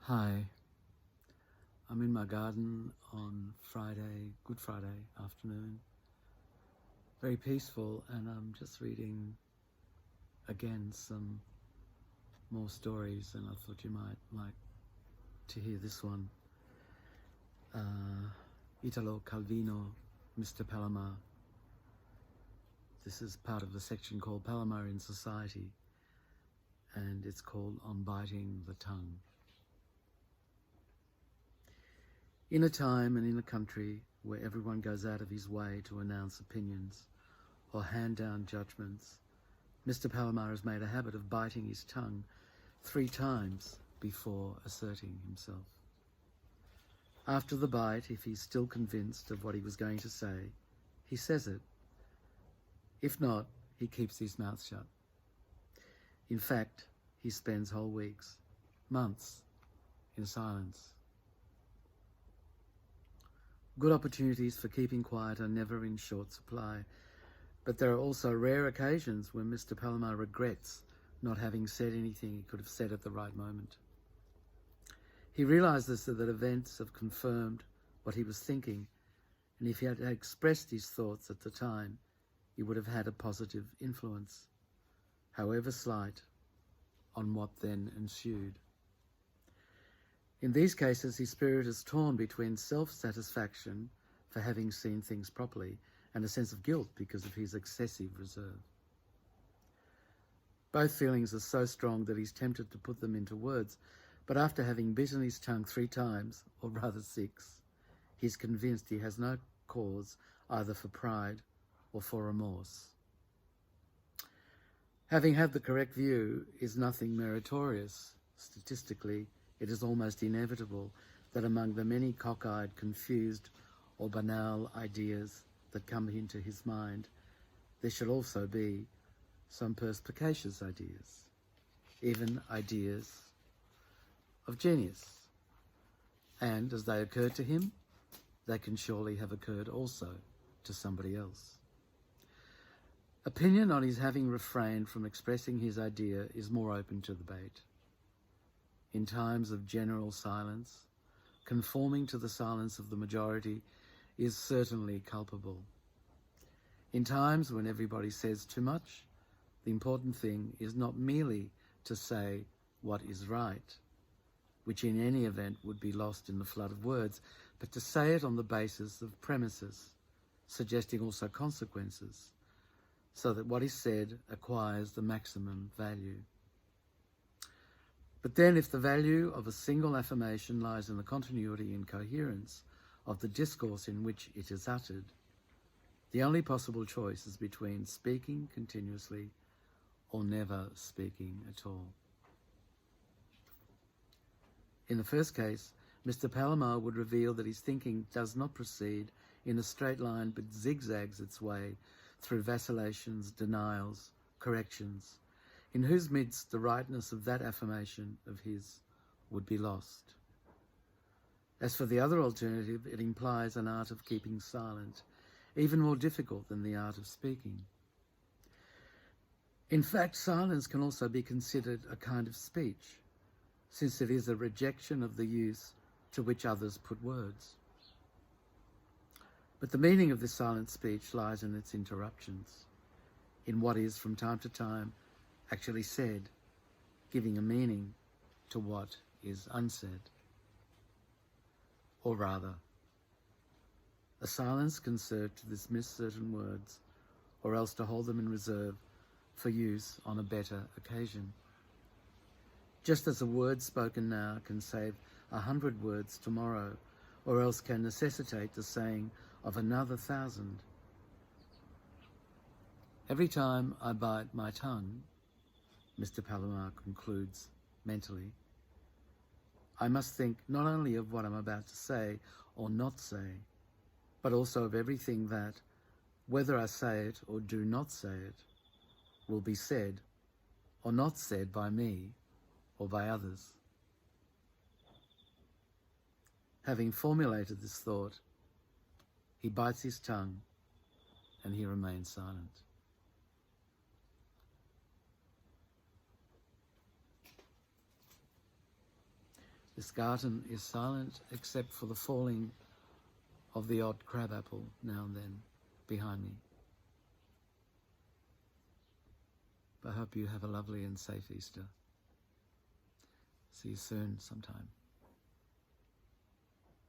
Hi, I'm in my garden on Good Friday afternoon. Very peaceful, and I'm just reading again some more stories, and I thought you might like to hear this one. Italo, Calvino, Mr. Palomar. This is part of the section called Palomar in Society, and it's called On Biting the Tongue. In a time and in a country where everyone goes out of his way to announce opinions or hand down judgments, Mr. Palomar has made a habit of biting his tongue 3 times before asserting himself. After the bite, if he's still convinced of what he was going to say, he says it. If not, he keeps his mouth shut. In fact, he spends whole weeks, months, in silence. Good opportunities for keeping quiet are never in short supply, but there are also rare occasions when Mr. Palomar regrets not having said anything he could have said at the right moment. He realizes that events have confirmed what he was thinking, and if he had expressed his thoughts at the time, he would have had a positive influence, however slight, on what then ensued. In these cases, his spirit is torn between self-satisfaction for having seen things properly and a sense of guilt because of his excessive reserve. Both feelings are so strong that he's tempted to put them into words, but after having bitten his tongue 3 times, or rather 6, he's convinced he has no cause either for pride or for remorse. Having had the correct view is nothing meritorious. Statistically, it is almost inevitable that among the many cockeyed, confused, or banal ideas that come into his mind, there should also be some perspicacious ideas, even ideas of genius. And as they occur to him, they can surely have occurred also to somebody else. Opinion on his having refrained from expressing his idea is more open to debate. In times of general silence, conforming to the silence of the majority is certainly culpable. In times when everybody says too much, the important thing is not merely to say what is right, which in any event would be lost in the flood of words, but to say it on the basis of premises, suggesting also consequences, so that what is said acquires the maximum value. But then if the value of a single affirmation lies in the continuity and coherence of the discourse in which it is uttered, the only possible choice is between speaking continuously or never speaking at all. In the first case, Mr. Palomar would reveal that his thinking does not proceed in a straight line but zigzags its way through vacillations, denials, corrections, in whose midst the rightness of that affirmation of his would be lost. As for the other alternative, it implies an art of keeping silent, even more difficult than the art of speaking. In fact, silence can also be considered a kind of speech, since it is a rejection of the use to which others put words. But the meaning of this silent speech lies in its interruptions, in what is from time to time actually said, giving a meaning to what is unsaid. Or rather, a silence can serve to dismiss certain words, or else to hold them in reserve for use on a better occasion. Just as a word spoken now can save 100 words tomorrow, or else can necessitate the saying of another 1,000. Every time I bite my tongue, Mr. Palomar concludes mentally, I must think not only of what I'm about to say or not say, but also of everything that, whether I say it or do not say it, will be said or not said by me or by others. Having formulated this thought, he bites his tongue and he remains silent. This garden is silent except for the falling of the odd crabapple now and then behind me. I hope you have a lovely and safe Easter. See you soon sometime.